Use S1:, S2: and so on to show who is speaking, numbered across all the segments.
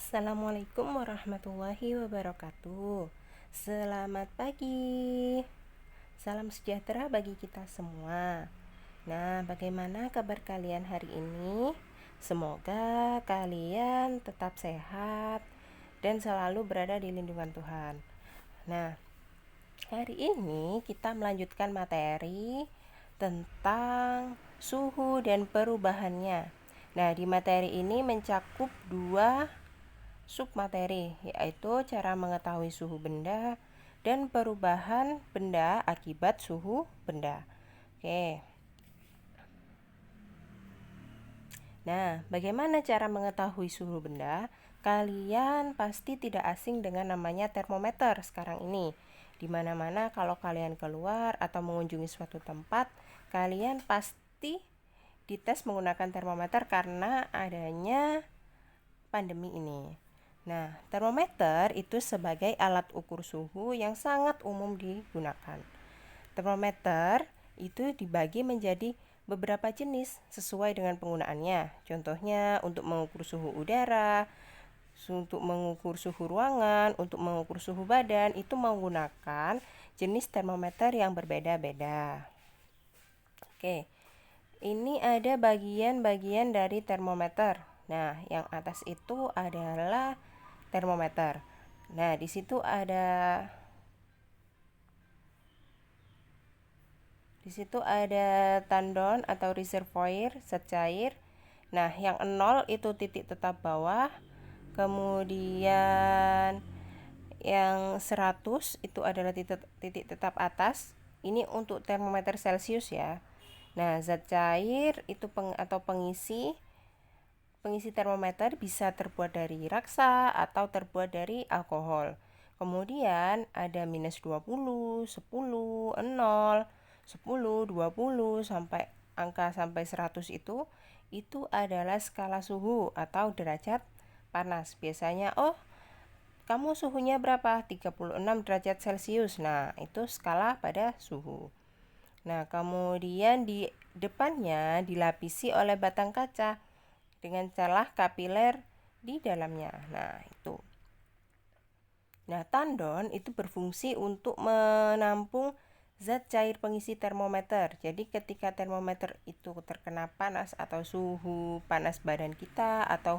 S1: Assalamualaikum warahmatullahi wabarakatuh. Selamat pagi. Salam sejahtera bagi kita semua. Nah, bagaimana kabar kalian hari ini? Semoga kalian tetap sehat dan selalu berada di lindungan Tuhan. Nah, hari ini kita melanjutkan materi tentang suhu dan perubahannya. Nah, di materi ini mencakup dua submateri, yaitu cara mengetahui suhu benda dan perubahan benda akibat suhu benda. Oke. Nah, bagaimana cara mengetahui suhu benda? Kalian pasti tidak asing dengan namanya termometer sekarang ini. Di mana-mana kalau kalian keluar atau mengunjungi suatu tempat, kalian pasti dites menggunakan termometer karena adanya pandemi ini. Nah, termometer itu sebagai alat ukur suhu yang sangat umum digunakan. Termometer itu dibagi menjadi beberapa jenis sesuai dengan penggunaannya. Contohnya untuk mengukur suhu udara, untuk mengukur suhu ruangan, untuk mengukur suhu badan, itu menggunakan jenis termometer yang berbeda-beda. Oke, ini ada bagian-bagian dari termometer. Nah, yang atas itu adalah termometer. Nah, di situ ada tandon atau reservoir zat cair. Nah, yang 0 itu titik tetap bawah. Kemudian yang 100 itu adalah titik tetap atas. Ini untuk termometer Celcius ya. Nah, zat cair itu pengisi termometer bisa terbuat dari raksa atau terbuat dari alkohol. Kemudian ada minus 20, 10, 0, 10, 20 sampai angka sampai 100 itu adalah skala suhu atau derajat panas. Biasanya kamu suhunya berapa? 36 derajat Celcius. Nah, itu skala pada suhu. Nah, kemudian di depannya dilapisi oleh batang kaca dengan celah kapiler di dalamnya. Nah, itu. Nah, tandon itu berfungsi untuk menampung zat cair pengisi termometer. Jadi ketika termometer itu terkena panas atau suhu panas badan kita atau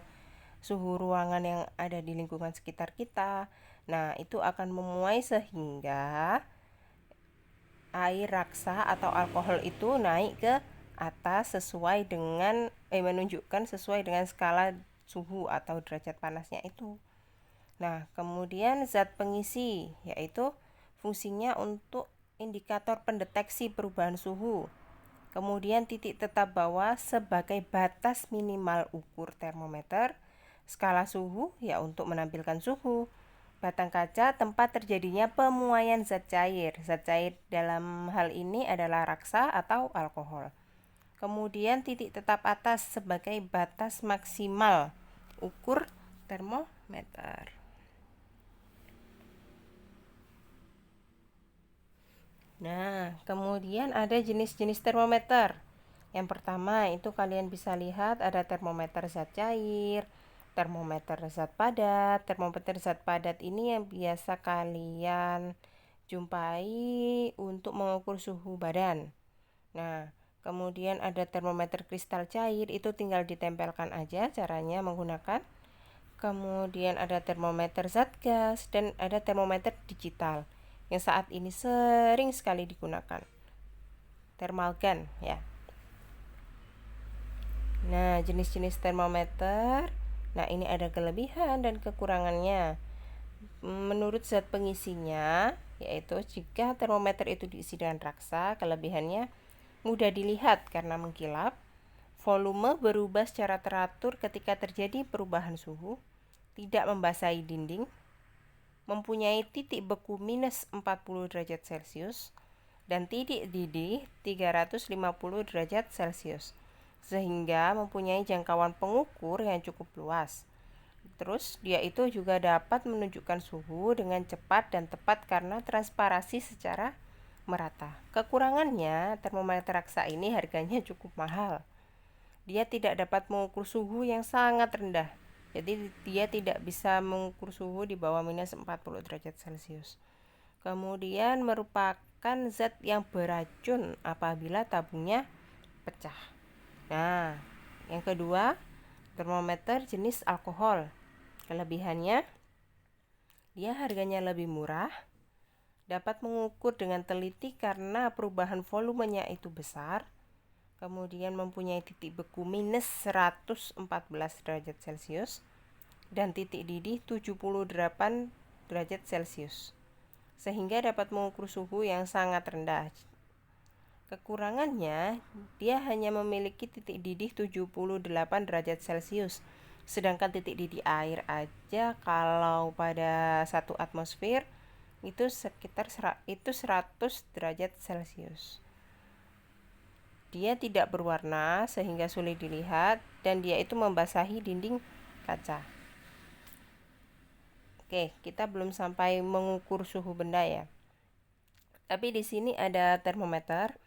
S1: suhu ruangan yang ada di lingkungan sekitar kita, nah itu akan memuai sehingga air raksa atau alkohol itu naik ke atas menunjukkan sesuai dengan skala suhu atau derajat panasnya itu. Nah, kemudian zat pengisi yaitu fungsinya untuk indikator pendeteksi perubahan suhu. Kemudian titik tetap bawah sebagai batas minimal ukur termometer. Skala suhu ya untuk menampilkan suhu. Batang kaca tempat terjadinya pemuaian zat cair. Zat cair dalam hal ini adalah raksa atau alkohol. Kemudian titik tetap atas sebagai batas maksimal ukur termometer. Nah, kemudian ada jenis-jenis termometer. Yang pertama itu kalian bisa lihat ada termometer zat cair, termometer zat padat. Termometer zat padat ini yang biasa kalian jumpai untuk mengukur suhu badan. Nah, kemudian ada termometer kristal cair, itu tinggal ditempelkan aja caranya menggunakan. Kemudian ada termometer zat gas dan ada termometer digital yang saat ini sering sekali digunakan. Thermal gun ya. Nah, jenis-jenis termometer. Nah, ini ada kelebihan dan kekurangannya. Menurut zat pengisinya, yaitu jika termometer itu diisi dengan raksa, kelebihannya mudah dilihat karena mengkilap. Volume berubah secara teratur ketika terjadi perubahan suhu, tidak membasahi dinding, mempunyai titik beku minus 40 derajat Celcius, dan titik didih 350 derajat Celcius, sehingga mempunyai jangkauan pengukur yang cukup luas. Terus dia itu juga dapat menunjukkan suhu dengan cepat dan tepat karena transparasi secara merata. Kekurangannya, termometer raksa ini harganya cukup mahal. Dia tidak dapat mengukur suhu yang sangat rendah. Jadi dia tidak bisa mengukur suhu di bawah minus 40 derajat Celcius. Kemudian merupakan zat yang beracun apabila tabungnya pecah. Nah, yang kedua, termometer jenis alkohol. Kelebihannya, dia harganya lebih murah, dapat mengukur dengan teliti karena perubahan volumenya itu besar, kemudian mempunyai titik beku minus 114 derajat Celcius, dan titik didih 78 derajat Celcius, sehingga dapat mengukur suhu yang sangat rendah. Kekurangannya, dia hanya memiliki titik didih 78 derajat Celcius, sedangkan titik didih air aja kalau pada 1 atmosfer itu sekitar 100 derajat Celcius. Dia tidak berwarna sehingga sulit dilihat, dan dia itu membasahi dinding kaca. Oke, kita belum sampai mengukur suhu benda ya. Tapi di sini ada termometer.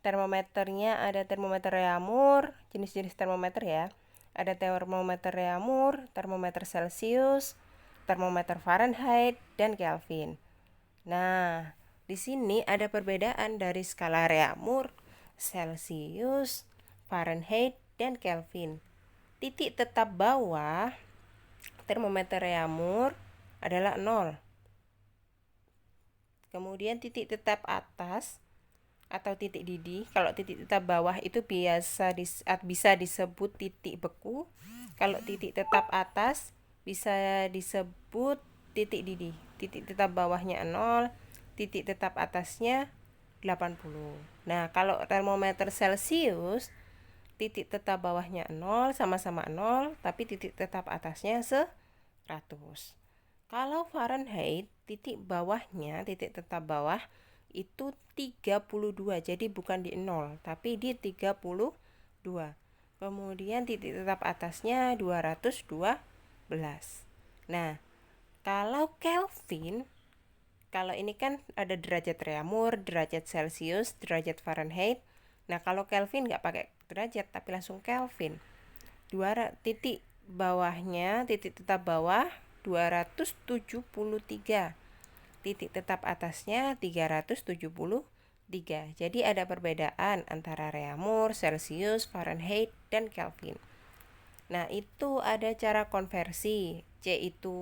S1: Termometernya ada termometer Reaumur, jenis-jenis termometer ya. Ada termometer Reaumur, termometer Celcius, termometer Fahrenheit, dan Kelvin. Nah, di sini ada perbedaan dari skala Reaumur, Celcius, Fahrenheit, dan Kelvin. Titik tetap bawah termometer Reaumur adalah 0. Kemudian titik tetap atas atau titik didih, kalau titik tetap bawah itu bisa disebut titik beku. Kalau titik tetap atas bisa disebut titik didih. Titik tetap bawahnya 0, titik tetap atasnya 80. Nah, kalau termometer Celcius, titik tetap bawahnya 0, sama-sama 0, tapi titik tetap atasnya 100. Kalau Fahrenheit, titik tetap bawah itu 32, jadi bukan di 0, tapi di 32. Kemudian titik tetap atasnya 212. Nah, kalau Kelvin, kalau ini kan ada derajat Reaumur, derajat Celcius, derajat Fahrenheit. Nah, kalau Kelvin nggak pakai derajat, tapi langsung Kelvin. Titik bawahnya, titik tetap bawah 273. Titik tetap atasnya 373. Jadi ada perbedaan antara Reaumur, Celcius, Fahrenheit, dan Kelvin. Nah, itu ada cara konversi. C itu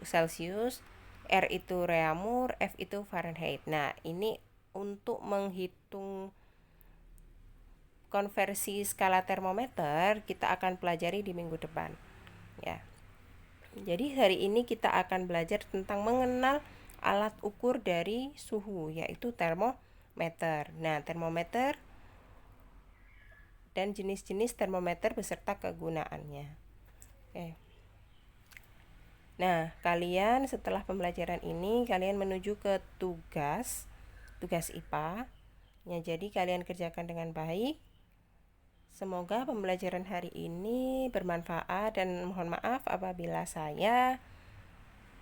S1: Celcius, R itu Reaumur, F itu Fahrenheit. Nah, ini untuk menghitung konversi skala termometer kita akan pelajari di minggu depan ya. Jadi hari ini kita akan belajar tentang mengenal alat ukur dari suhu, yaitu termometer. Nah, termometer dan jenis-jenis termometer beserta kegunaannya. Oke. Nah, kalian setelah pembelajaran ini kalian menuju ke tugas IPA. Ya, jadi kalian kerjakan dengan baik. Semoga pembelajaran hari ini bermanfaat, dan mohon maaf apabila saya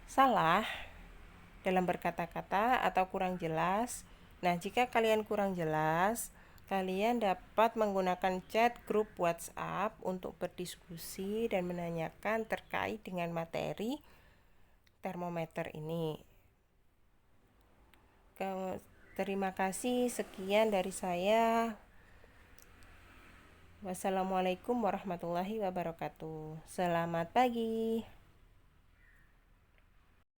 S1: salah dalam berkata-kata atau kurang jelas. Nah, jika kalian kurang jelas, kalian dapat menggunakan chat grup WhatsApp untuk berdiskusi dan menanyakan terkait dengan materi termometer ini. Terima kasih, sekian dari saya. Wassalamualaikum warahmatullahi wabarakatuh. Selamat pagi.